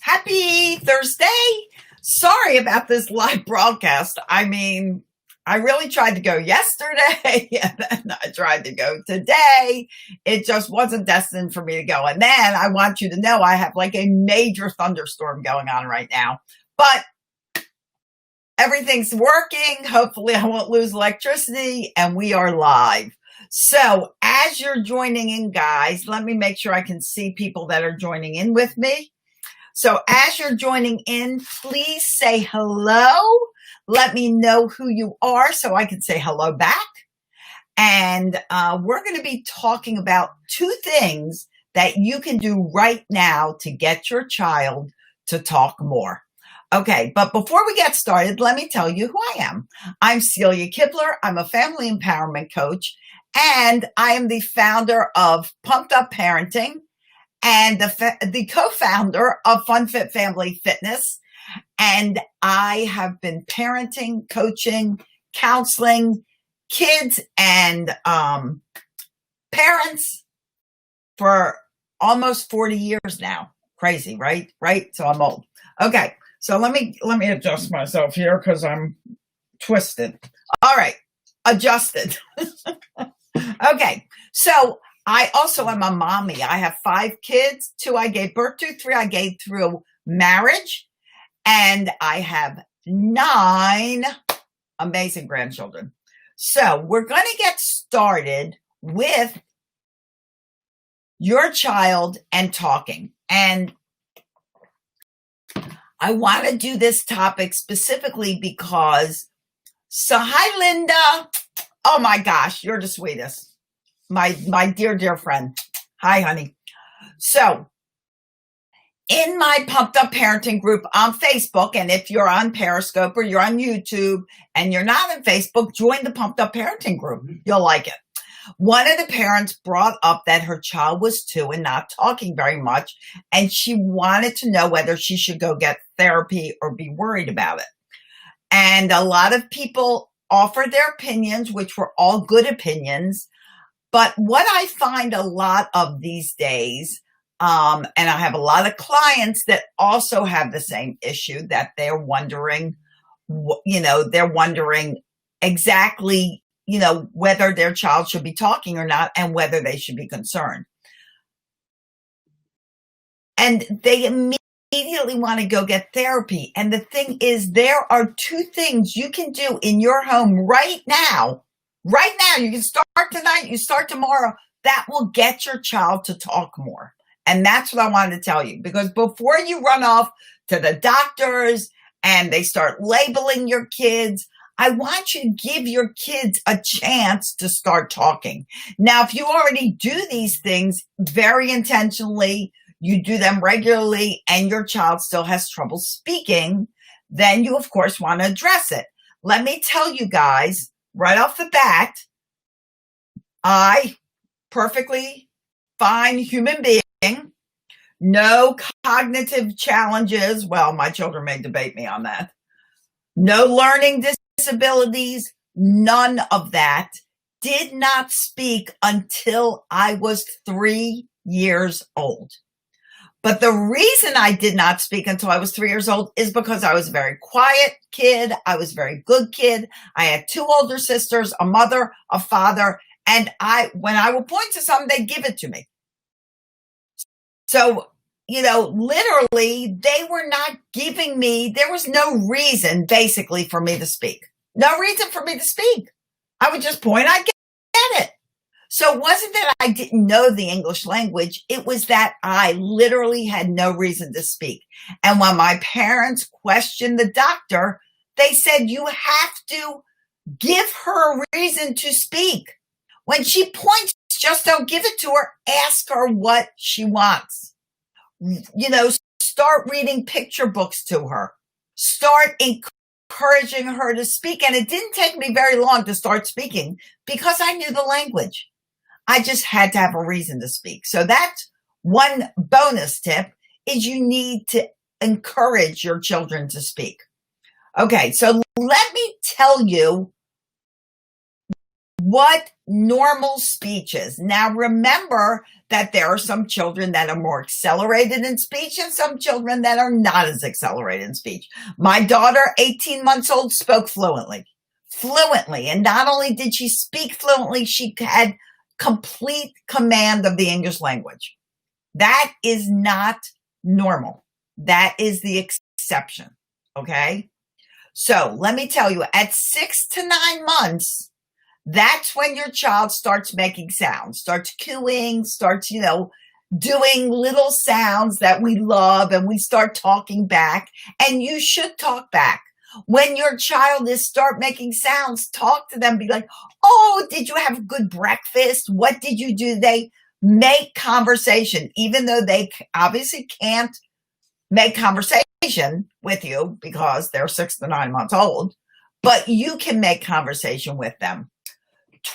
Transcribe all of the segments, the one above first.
Happy Thursday. Sorry about this live broadcast. I really tried to go yesterday and then I tried to go today. It just wasn't destined for me to go. And then I want you to know I have like a major thunderstorm going on right now, but everything's working. Hopefully I won't lose electricity and we are live. So as you're joining in, guys, let me make sure I can see people that are joining in with me. So as you're joining in, please say hello. Let me know who you are so I can say hello back. And we're going to be talking about two things that you can do right now to get your child to talk more. Okay, but before we get started, let me tell you who I am. I'm Celia Kibler. I'm a family empowerment coach, and I am the founder of Pumped Up Parenting and the co-founder of FunFit Family Fitness. And I have been parenting, coaching, counseling kids and parents for almost 40 years now. Crazy, right? Right? So I'm old. Okay. So let me adjust myself here because I'm twisted. All right. Adjusted. Okay. So I also am a mommy. I have 5 kids. 2 I gave birth to, 3 I gave through marriage. And I have 9 amazing grandchildren. So we're going to get started with your child and talking. And I want to do this topic specifically because, so hi, Linda. Oh my gosh, you're the sweetest. My dear friend. Hi, honey. So in my Pumped Up Parenting group on Facebook, and if you're on Periscope or you're on YouTube and you're not on Facebook, join the Pumped Up Parenting group. You'll like it. One of the parents brought up that her child was 2 and not talking very much, and she wanted to know whether she should go get therapy or be worried about it. And a lot of people offered their opinions, which were all good opinions. But what I find a lot of these days, and I have a lot of clients that also have the same issue, that they're wondering, they're wondering exactly, whether their child should be talking or not and whether they should be concerned. And they immediately want to go get therapy. And the thing is, there are 2 things you can do in your home right now. Right now, you can start tonight, you start tomorrow, that will get your child to talk more. And that's what I wanted to tell you, because before you run off to the doctors and they start labeling your kids, I want you to give your kids a chance to start talking. Now, if you already do these things very intentionally, you do them regularly, and your child still has trouble speaking, then you, of course, want to address it. Let me tell you guys, right off the bat, I, perfectly fine human being, no cognitive challenges. Well, my children may debate me on that. No learning disabilities, none of that. Did not speak until I was 3 years old. But the reason I did not speak until I was 3 years old is because I was a very quiet kid. I was a very good kid. I had 2 older sisters, a mother, a father, and when I would point to something, they'd give it to me. So, literally, they were not giving me, there was no reason basically for me to speak. No reason for me to speak. I would just point, I get it. So it wasn't that I didn't know the English language. It was that I literally had no reason to speak. And when my parents questioned the doctor, they said, you have to give her a reason to speak. When she points, just don't give it to her. Ask her what she wants. Start reading picture books to her. Start encouraging her to speak. And it didn't take me very long to start speaking because I knew the language. I just had to have a reason to speak. So that's one bonus tip, is you need to encourage your children to speak. Okay, so let me tell you what normal speech is. Now, remember that there are some children that are more accelerated in speech and some children that are not as accelerated in speech. My daughter, 18 months old, spoke fluently. And not only did she speak fluently, she had complete command of the English language. That is not normal. That is the exception. Okay. So let me tell you, at 6 to 9 months, that's when your child starts making sounds, starts cooing, starts, doing little sounds that we love, and we start talking back. And you should talk back. When your child start making sounds, talk to them, be like, oh, did you have a good breakfast? What did you do? They make conversation, even though they obviously can't make conversation with you because they're 6 to 9 months old, but you can make conversation with them.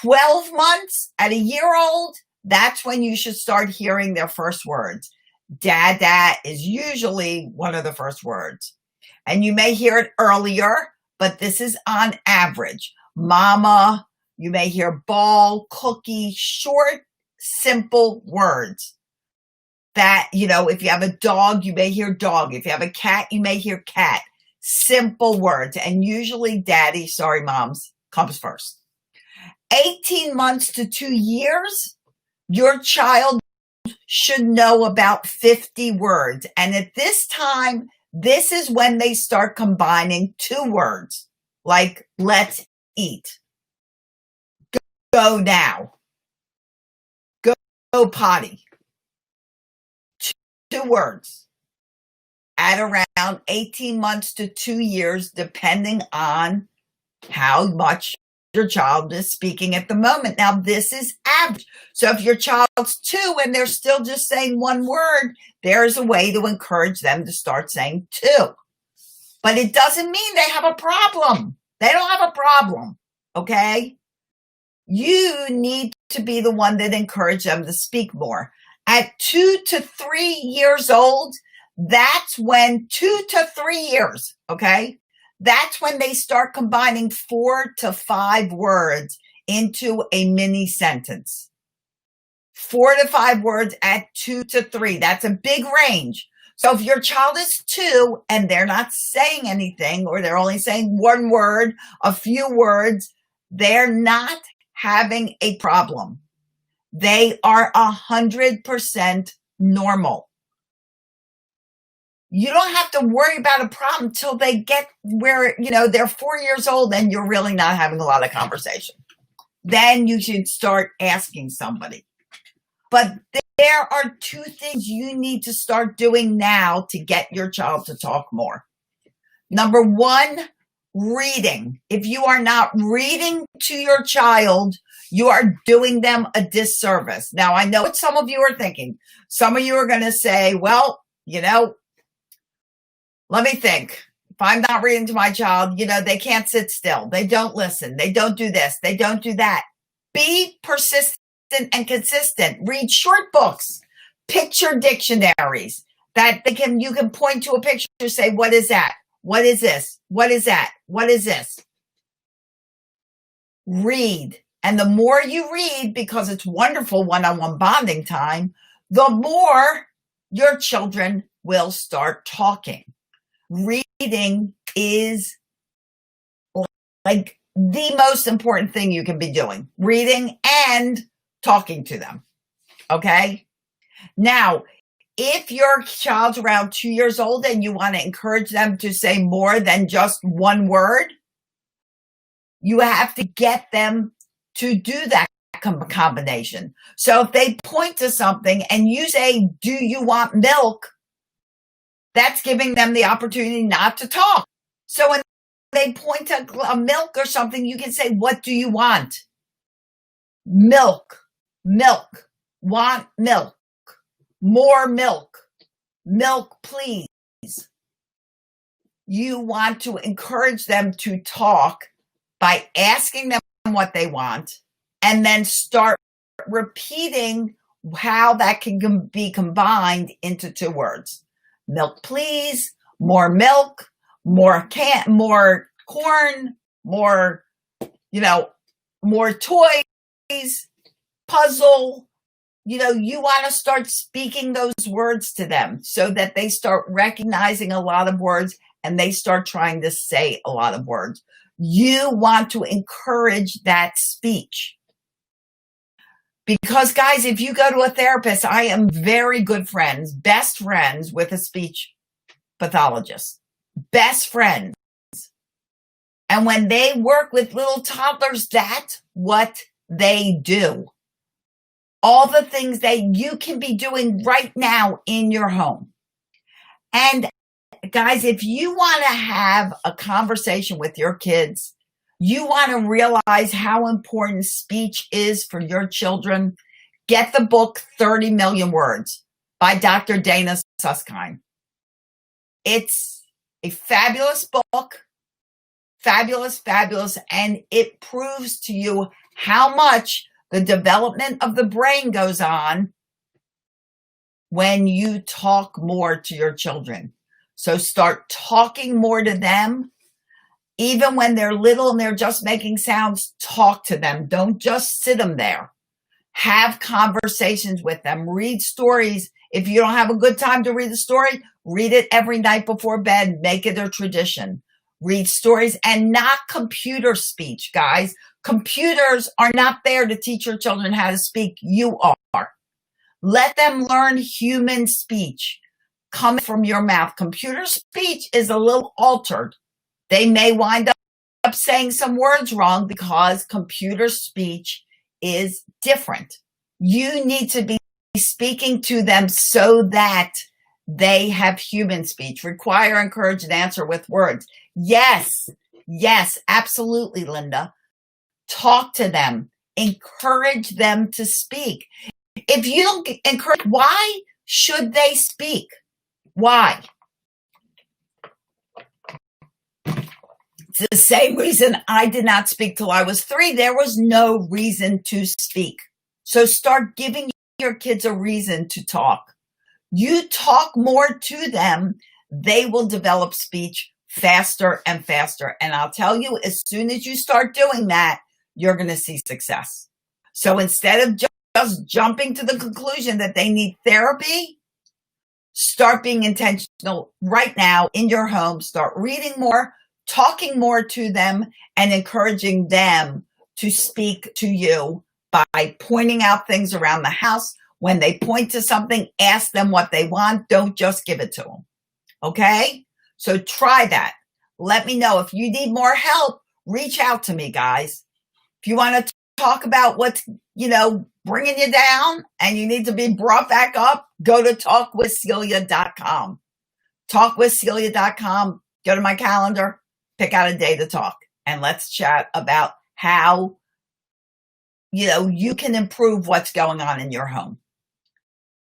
12 months at a year old, that's when you should start hearing their first words. Dada is usually one of the first words. And you may hear it earlier, but this is on average. Mama, you may hear ball, cookie, short, simple words. That, if you have a dog, you may hear dog. If you have a cat, you may hear cat. Simple words. And usually daddy, sorry, moms, comes first. 18 months to 2 years, your child should know about 50 words. And at this time, this is when they start combining 2 words, like let's eat, go now, go potty. 2 words at around 18 months to 2 years, depending on how much your child is speaking at the moment. Now, this is average. So if your child's 2 and they're still just saying 1 word, there's a way to encourage them to start saying 2. But it doesn't mean they have a problem. They don't have a problem, okay? You need to be the one that encourages them to speak more. At 2 to 3 years old, that's when 2 to 3 years, okay? That's when they start combining 4 to 5 words into a mini sentence. 4 to 5 words at 2 to 3. That's a big range. So if your child is 2 and they're not saying anything, or they're only saying 1 word, a few words, they're not having a problem. They are 100% normal. You don't have to worry about a problem till they get where, they're 4 years old and you're really not having a lot of conversation. Then you should start asking somebody. But there are 2 things you need to start doing now to get your child to talk more. Number 1, reading. If you are not reading to your child, you are doing them a disservice. Now, I know what some of you are thinking. Some of you are going to say, well, let me think. If I'm not reading to my child, they can't sit still. They don't listen. They don't do this. They don't do that. Be persistent and consistent. Read short books, picture dictionaries that you can point to a picture and say, what is that? What is this? What is that? What is this? Read. And the more you read, because it's wonderful one-on-one bonding time, the more your children will start talking. Reading is like the most important thing you can be doing. Reading and talking to them. Okay? Now, if your child's around 2 years old and you want to encourage them to say more than just 1 word, you have to get them to do that combination. So if they point to something and you say, do you want milk? That's giving them the opportunity not to talk. So when they point to a milk or something, you can say, what do you want? Milk, milk, want milk, more milk, milk, please. You want to encourage them to talk by asking them what they want and then start repeating how that can be combined into 2 words. Milk, please, more milk, more corn, more, more toys, puzzle, you want to start speaking those words to them so that they start recognizing a lot of words and they start trying to say a lot of words. You want to encourage that speech. Because, guys, if you go to a therapist, I am very good friends, best friends with a speech pathologist. Best friends. And when they work with little toddlers, that's what they do. All the things that you can be doing right now in your home. And guys, if you want to have a conversation with your kids, you want to realize how important speech is for your children, get the book 30 Million Words by Dr. Dana Susskind. It's a fabulous book, fabulous, and it proves to you how much the development of the brain goes on when you talk more to your children. So start talking more to them. Even when they're little and they're just making sounds, talk to them. Don't just sit them there. Have conversations with them. Read stories. If you don't have a good time to read a story, read it every night before bed. Make it a tradition. Read stories and not computer speech, guys. Computers are not there to teach your children how to speak. You are. Let them learn human speech coming from your mouth. Computer speech is a little altered. They may wind up saying some words wrong because computer speech is different. You need to be speaking to them so that they have human speech. Require, encourage, and answer with words. Yes, absolutely, Linda. Talk to them. Encourage them to speak. If you don't encourage, why should they speak? Why? It's the same reason I did not speak till I was 3. There was no reason to speak. So start giving your kids a reason to talk. You talk more to them, they will develop speech faster and faster. And I'll tell you, as soon as you start doing that, you're going to see success. So instead of just jumping to the conclusion that they need therapy, start being intentional right now in your home. Start reading more, talking more to them, and encouraging them to speak to you by pointing out things around the house. When they point to something, ask them what they want. Don't just give it to them. Okay? So try that. Let me know. If you need more help, reach out to me, guys. If you want to talk about what's, bringing you down and you need to be brought back up, go to talkwithcelia.com. Talkwithcelia.com. Go to my calendar, pick out a day to talk, and let's chat about how, you can improve what's going on in your home.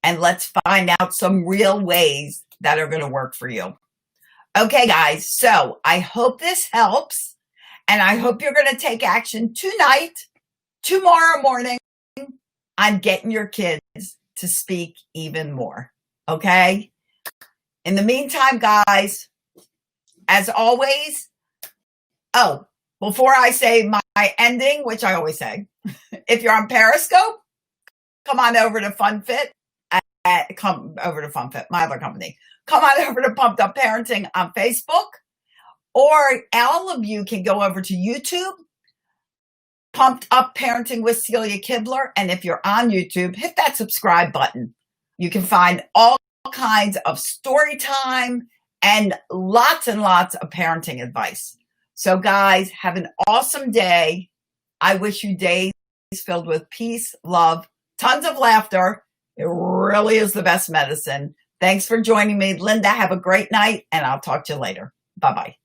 And let's find out some real ways that are going to work for you. Okay, guys. So I hope this helps. And I hope you're going to take action tonight, tomorrow morning, on getting your kids to speak even more. Okay? In the meantime, guys, as always, before I say my ending, which I always say, if you're on Periscope, come on over to FunFit. Come over to FunFit, my other company. Come on over to Pumped Up Parenting on Facebook. Or all of you can go over to YouTube, Pumped Up Parenting with Celia Kibler. And if you're on YouTube, hit that subscribe button. You can find all kinds of story time and lots of parenting advice. So guys, have an awesome day. I wish you days filled with peace, love, tons of laughter. It really is the best medicine. Thanks for joining me. Linda, have a great night, and I'll talk to you later. Bye-bye.